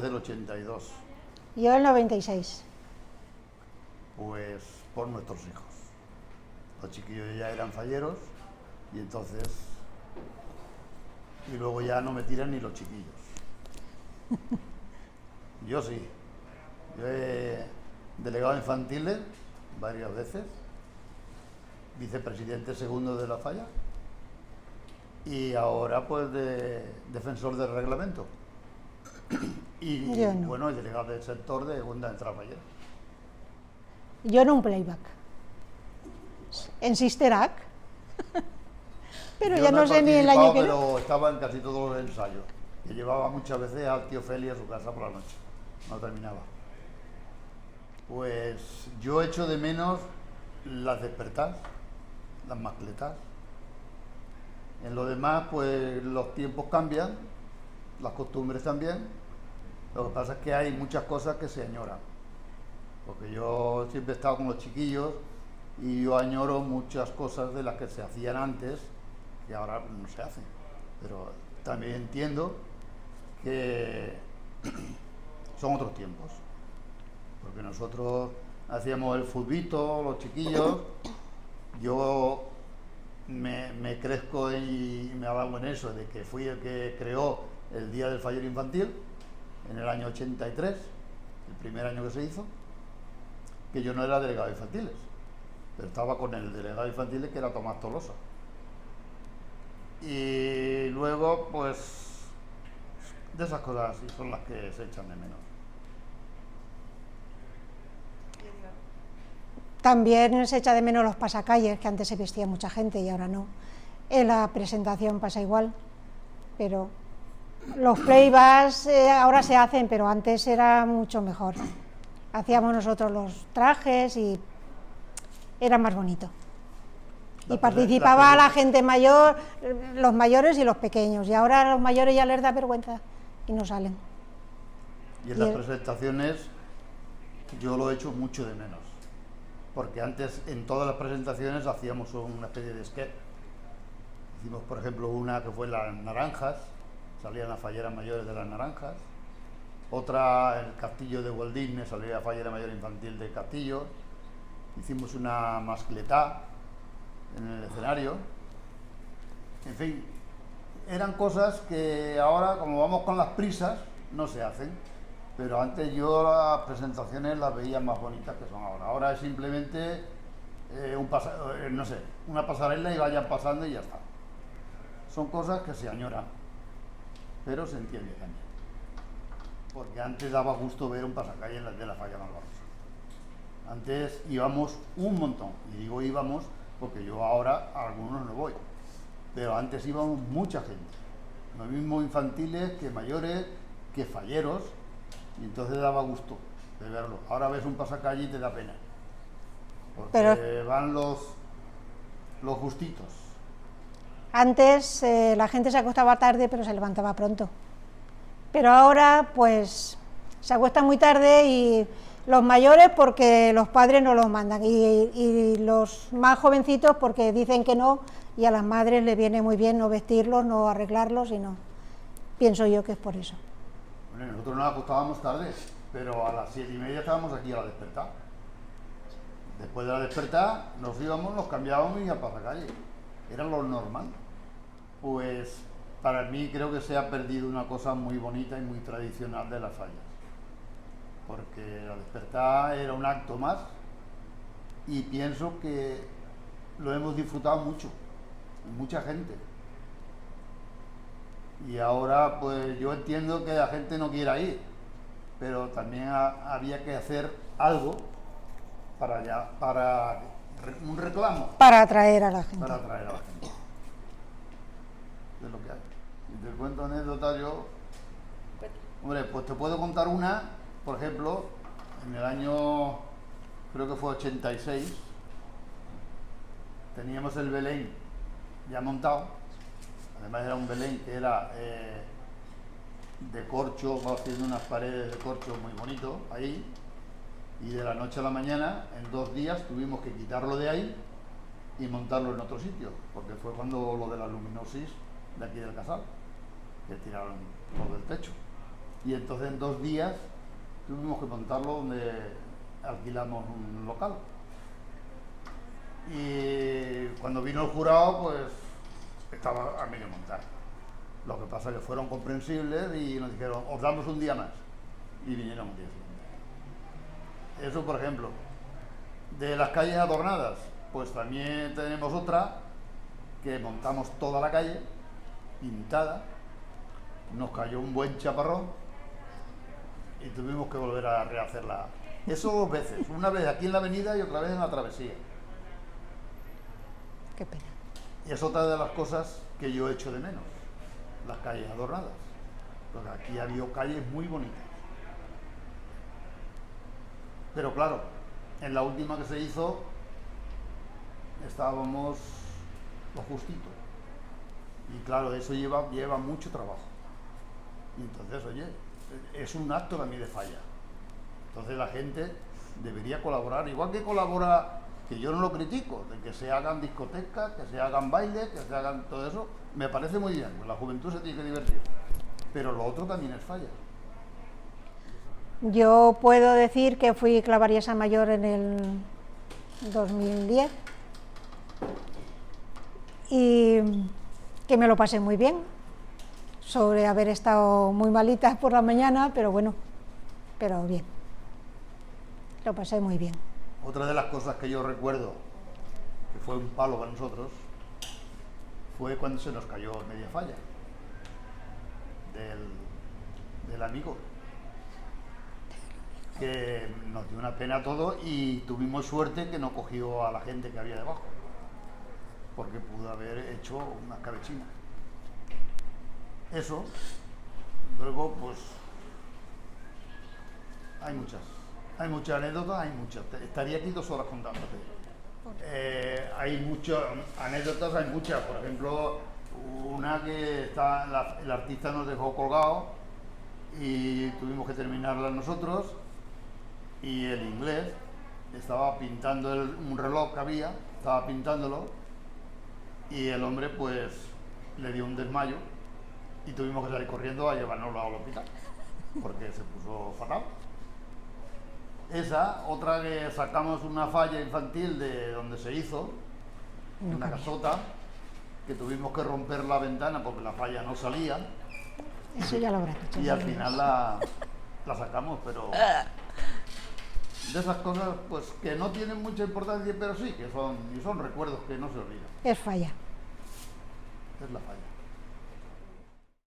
desde el 82. Yo el 96. Pues por nuestros hijos. Los chiquillos ya eran falleros y entonces... Y luego ya no me tiran ni los chiquillos. Yo sí. Yo he delegado infantiles varias veces, vicepresidente segundo de la falla y ahora pues de defensor del reglamento. Y No. bueno, el delegado del sector de segunda entrada fallera. Yo no un playback. En Sisterac. Pero Yo ya no sé ni el año que... Pero estaba en casi todos los ensayos. Que llevaba muchas veces al tío Feli a su casa por la noche. No terminaba. Pues yo echo de menos las despertadas, las mascletas. En lo demás, pues los tiempos cambian, las costumbres también. Lo que pasa es que hay muchas cosas que se añoran. Porque yo siempre he estado con los chiquillos y yo añoro muchas cosas de las que se hacían antes y ahora no se hacen. Pero también entiendo que son otros tiempos. Porque nosotros hacíamos el futbito, los chiquillos, yo me crezco y me hago en eso, de que fui el que creó el Día del Fallero Infantil en el año 83, el primer año que se hizo, que yo no era delegado de infantiles, pero estaba con el delegado de infantiles que era Tomás Tolosa. Y luego, pues, de esas cosas así son las que se echan de menos. También se echa de menos los pasacalles, que antes se vestía mucha gente y ahora no. En la presentación pasa igual, pero los playbacks ahora se hacen, pero antes era mucho mejor. Hacíamos nosotros los trajes y era más bonito. Y participaba la gente mayor, los mayores y los pequeños, y ahora a los mayores ya les da vergüenza y no salen. Y en las presentaciones yo lo he hecho mucho de menos. Porque antes en todas las presentaciones hacíamos una especie de sketch. Hicimos, por ejemplo, una que fue las naranjas, salían las falleras mayores de las naranjas. Otra, el castillo de Walt Disney, salía la fallera mayor infantil del castillo. Hicimos una mascletá en el escenario. En fin, eran cosas que ahora, como vamos con las prisas, no se hacen. Pero antes yo las presentaciones las veía más bonitas que son ahora. Ahora es simplemente una pasarela y vayan pasando y ya está. Son cosas que se añoran, pero se entiende también. Porque antes daba gusto ver un pasacalle de la falla Malvarrosa. Antes íbamos un montón, y digo íbamos porque yo ahora a algunos no voy, pero antes íbamos mucha gente. Lo mismo infantiles que mayores, que falleros. Y entonces daba gusto de verlo. Ahora ves un pasacalle y te da pena. Porque van los justitos. Antes la gente se acostaba tarde pero se levantaba pronto. Pero ahora pues se acuestan muy tarde y los mayores porque los padres no los mandan y los más jovencitos porque dicen que no y a las madres les viene muy bien no vestirlos, no arreglarlos y no. Pienso yo que es por eso. Bueno, nosotros nos acostábamos tarde, pero a las 7:30 estábamos aquí a la despertar. Después de la despertar nos íbamos, nos cambiábamos y a pasacalle. Era lo normal. Pues para mí creo que se ha perdido una cosa muy bonita y muy tradicional de las fallas. Porque la despertar era un acto más y pienso que lo hemos disfrutado mucho, mucha gente. Y ahora pues yo entiendo que la gente no quiera ir, pero también había que hacer algo para un reclamo. Para atraer a la gente. Para atraer a la gente. Es lo que hay. Si te cuento anécdotas yo... Hombre, pues te puedo contar una, por ejemplo, en el año, creo que fue 86, teníamos el Belén ya montado. Además era un Belén que era de corcho, va haciendo unas paredes de corcho muy bonito ahí, y de la noche a la mañana, en 2 días, tuvimos que quitarlo de ahí y montarlo en otro sitio, porque fue cuando lo de la luminosis de aquí del Casal, que tiraron todo el techo. Y entonces en 2 días tuvimos que montarlo donde alquilamos un local. Y cuando vino el jurado, pues estaba a medio montar. Lo que pasa es que fueron comprensibles y nos dijeron, os damos un día más. Y vinieron un día siguiente. Eso, por ejemplo. De las calles adornadas, pues también tenemos otra que montamos toda la calle, pintada. Nos cayó un buen chaparrón y tuvimos que volver a rehacerla. Eso 2 veces, una vez aquí en la avenida y otra vez en la travesía. Qué pena. Y es otra de las cosas que yo echo de menos, las calles adornadas. Porque aquí ha habido calles muy bonitas. Pero claro, en la última que se hizo estábamos lo justito. Y claro, eso lleva mucho trabajo. Y entonces, oye, es un acto también de falla. Entonces la gente debería colaborar, igual que colabora, que yo no lo critico, de que se hagan discotecas, que se hagan bailes, que se hagan todo eso, me parece muy bien, pues la juventud se tiene que divertir. Pero lo otro también es falla. Yo puedo decir que fui clavariesa mayor en el 2010 y que me lo pasé muy bien, sobre haber estado muy malita por la mañana, pero bueno, pero bien, lo pasé muy bien. Otra de las cosas que yo recuerdo, que fue un palo para nosotros, fue cuando se nos cayó media falla del amigo, que nos dio una pena a todos y tuvimos suerte que no cogió a la gente que había debajo, porque pudo haber hecho una escabechina. Eso, luego pues hay muchas anécdotas, estaría aquí 2 horas contándote. Hay muchas anécdotas, hay muchas, por ejemplo, una que el artista nos dejó colgado y tuvimos que terminarla nosotros, y el inglés estaba pintando un reloj que había, estaba pintándolo, y el hombre pues le dio un desmayo y tuvimos que salir corriendo a llevárnoslo al hospital porque se puso fatal. Esa, otra que sacamos una falla infantil de donde se hizo, una casota, que tuvimos que romper la ventana porque la falla no salía. Eso ya lo habrá dicho. Y al final la sacamos, pero de esas cosas pues que no tienen mucha importancia, pero sí que son recuerdos que no se olvidan. Es falla. Es la falla.